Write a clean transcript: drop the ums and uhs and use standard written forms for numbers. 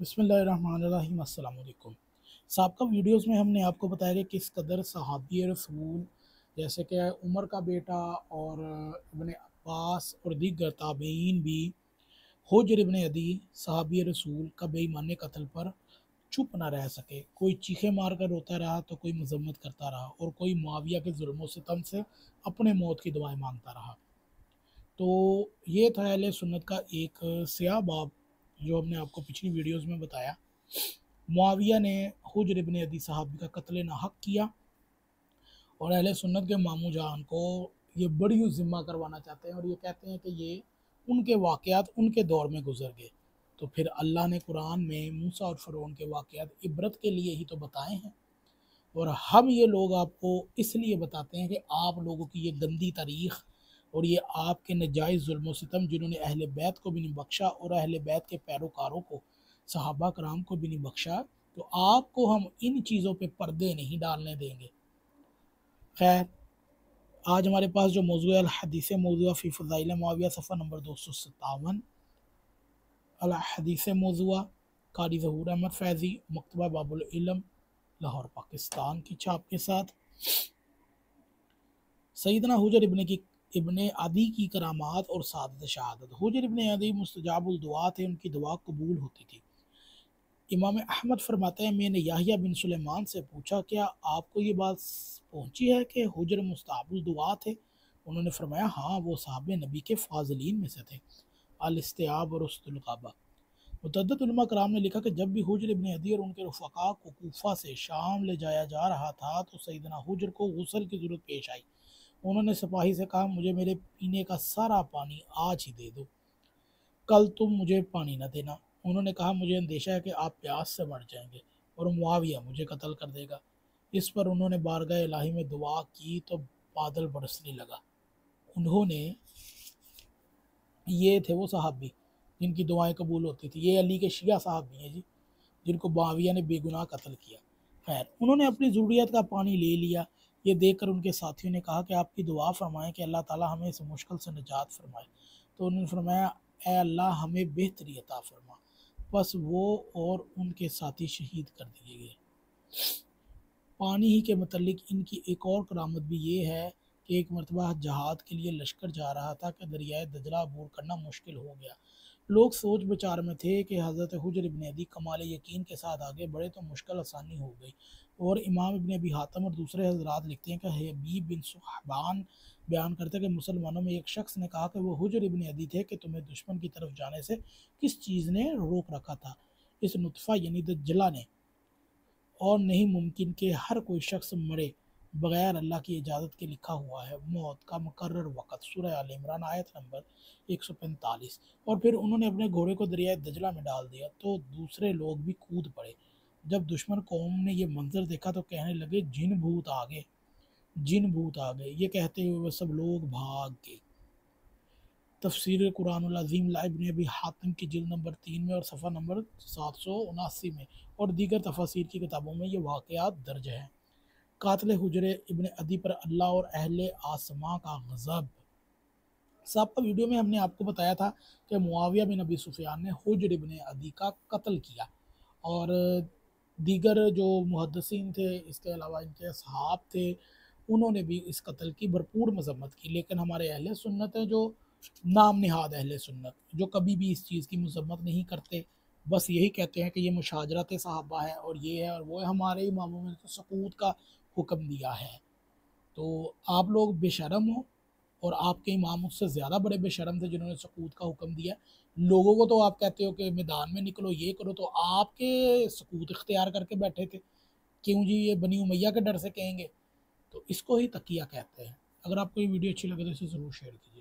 بسم اللہ الرحمن الرحیم۔ السلام علیکم۔ سابقہ ویڈیوز میں ہم نے آپ کو بتایا کہ کس قدر صحابی رسول جیسے کہ عمر کا بیٹا اور ابن عباس اور دیگر تابعین بھی حجر ابن عدی صحابی رسول کا بے ایمانی قتل پر چپ نہ رہ سکے۔ کوئی چیخے مار کر روتا رہا تو کوئی مذمت کرتا رہا اور کوئی معاویہ کے ظلم و ستم سے اپنے موت کی دعائیں مانگتا رہا۔ تو یہ تھا اہل سنت کا ایک سیاہ باب جو ہم نے آپ کو پچھلی ویڈیوز میں بتایا۔ معاویہ نے حجر ابن عدی صحابی کا قتل ناحق کیا اور اہل سنت کے ماموں جان کو یہ بڑی ذمہ کروانا چاہتے ہیں اور یہ کہتے ہیں کہ یہ ان کے واقعات ان کے دور میں گزر گئے۔ تو پھر اللہ نے قرآن میں موسیٰ اور فرعون کے واقعات عبرت کے لیے ہی تو بتائے ہیں، اور ہم یہ لوگ آپ کو اس لیے بتاتے ہیں کہ آپ لوگوں کی یہ گندی تاریخ اور یہ آپ کے ناجائز ظلم و ستم جنہوں نے اہل بیت کو بھی نہیں بخشا اور اہل بیت کے پیروکاروں کو، صحابہ کرام کو بھی نہیں بخشا، تو آپ کو ہم ان چیزوں پہ پردے نہیں ڈالنے دیں گے۔ خیر، آج ہمارے پاس جو موضوع ہے الحدیث موضوع فی فضائل معاویہ، صفحہ نمبر 257، الحدیث موضوع، قاری ظہور احمد فیضی، مکتبہ باب العلم، لاہور پاکستان کی چھاپ کے ساتھ۔ سیدنا حجر ابن عدی کی کرامات اور سعادت شہادت۔ حجر ابن عدی مستجاب الدعا تھے، ان کی دعا قبول ہوتی تھی۔ امام احمد فرماتے ہیں میں نے یحییٰ بن سلیمان سے پوچھا کیا آپ کو یہ بات پہنچی ہے کہ حجر مستجاب الدعا تھے؟ انہوں نے فرمایا ہاں، وہ صحابہ نبی کے فاضلین میں سے تھے۔ الاستیاب اور رسد الغابہ۔ متعدد علماء کرام نے لکھا کہ جب بھی حجر ابن عدی اور ان کے رفقا کو کوفہ سے شام لے جایا جا رہا تھا تو سیدنا حجر کو غسل کی ضرورت پیش آئی۔ انہوں نے سپاہی سے کہا مجھے میرے پینے کا سارا پانی آج ہی دے دو، کل تم مجھے پانی نہ دینا۔ انہوں نے کہا مجھے اندیشہ ہے کہ آپ پیاس سے مر جائیں گے اور معاویہ مجھے قتل کر دے گا۔ اس پر انہوں نے بارگاہ الہی میں دعا کی تو بادل برسنے لگا۔ انہوں نے یہ تھے وہ صحابی جن کی دعائیں قبول ہوتی تھی، یہ علی کے شیعہ صحابی ہیں جی، جن کو معاویہ نے بے گناہ قتل کیا۔ خیر، انہوں نے اپنی ضروریات کا پانی لے لیا۔ یہ دیکھ کر ان کے ساتھیوں نے کہا کہ آپ کی دعا فرمائیں کہ اللہ تعالی ہمیں اس مشکل سے نجات فرمائے۔ تو انہوں نے فرمایا اے اللہ ہمیں بہتری عطا فرما۔ بس وہ اور ان کے ساتھی شہید کر دیے گئے۔ پانی ہی کے متعلق ان کی ایک اور کرامت بھی یہ ہے کہ ایک مرتبہ جہاد کے لیے لشکر جا رہا تھا کہ دریائے دجلہ عبور کرنا مشکل ہو گیا۔ لوگ سوچ بچار میں تھے کہ حضرت حجر ابن عدی کمال یقین کے ساتھ آگے بڑھے تو مشکل آسانی ہو گئی، اور امام ابن ابی حاتم اور دوسرے حضرات لکھتے ہیں کہ حبیب بن صحبان بیان کرتے ہیں کہ مسلمانوں میں ایک شخص نے کہا کہ وہ حجر ابن عدی تھے کہ تمہیں دشمن کی طرف جانے سے کس چیز نے روک رکھا تھا؟ اس نطفہ یعنی دجلہ نے، اور نہیں ممکن کہ ہر کوئی شخص مرے بغیر اللہ کی اجازت کے، لکھا ہوا ہے موت کا مقرر وقت، سورہ آل عمران آیت نمبر 145۔ اور پھر انہوں نے اپنے گھوڑے کو دریائے دجلہ میں ڈال دیا تو دوسرے لوگ بھی کود پڑے۔ جب دشمن قوم نے یہ منظر دیکھا تو کہنے لگے جن بھوت آ گئے، جن بھوت آ گئے، یہ کہتے ہوئے وہ سب لوگ بھاگ گئے۔ تفسیر قرآن العظیم ابن ابی حاتم کی جلد نمبر 3 میں اور صفحہ نمبر 779 میں اور دیگر تفاسیر کی کتابوں میں یہ واقعات درج ہیں۔ قاتل حجر ابن عدی پر اللہ اور اہل آسماں کا غضب۔ سابقہ ویڈیو میں ہم نے آپ کو بتایا تھا کہ معاویہ بن ابی سفیان نے حجر ابن عدی کا قتل کیا، اور دیگر جو محدثین تھے، اس کے علاوہ ان کے اصحاب تھے، انہوں نے بھی اس قتل کی بھرپور مذمت کی۔ لیکن ہمارے اہل سنت ہیں جو نام نہاد اہل سنت، جو کبھی بھی اس چیز کی مذمت نہیں کرتے، بس یہی کہتے ہیں کہ یہ مشاجرت صحابہ ہے اور یہ ہے اور وہ ہے، ہمارے اماموں نے تو سقوط کا حکم دیا ہے۔ تو آپ لوگ بے شرم ہو، اور آپ کے امام اس سے زیادہ بڑے بے شرم تھے جنہوں نے سقوط کا حکم دیا۔ لوگوں کو تو آپ کہتے ہو کہ میدان میں نکلو، یہ کرو، تو آپ کے سقوط اختیار کر کے بیٹھے تھے، کیوں جی یہ بنی امیہ کے ڈر سے کہیں گے؟ تو اس کو ہی تقیہ کہتے ہیں۔ اگر آپ کو یہ ویڈیو اچھی لگے تو اسے ضرور شیئر کیجیے۔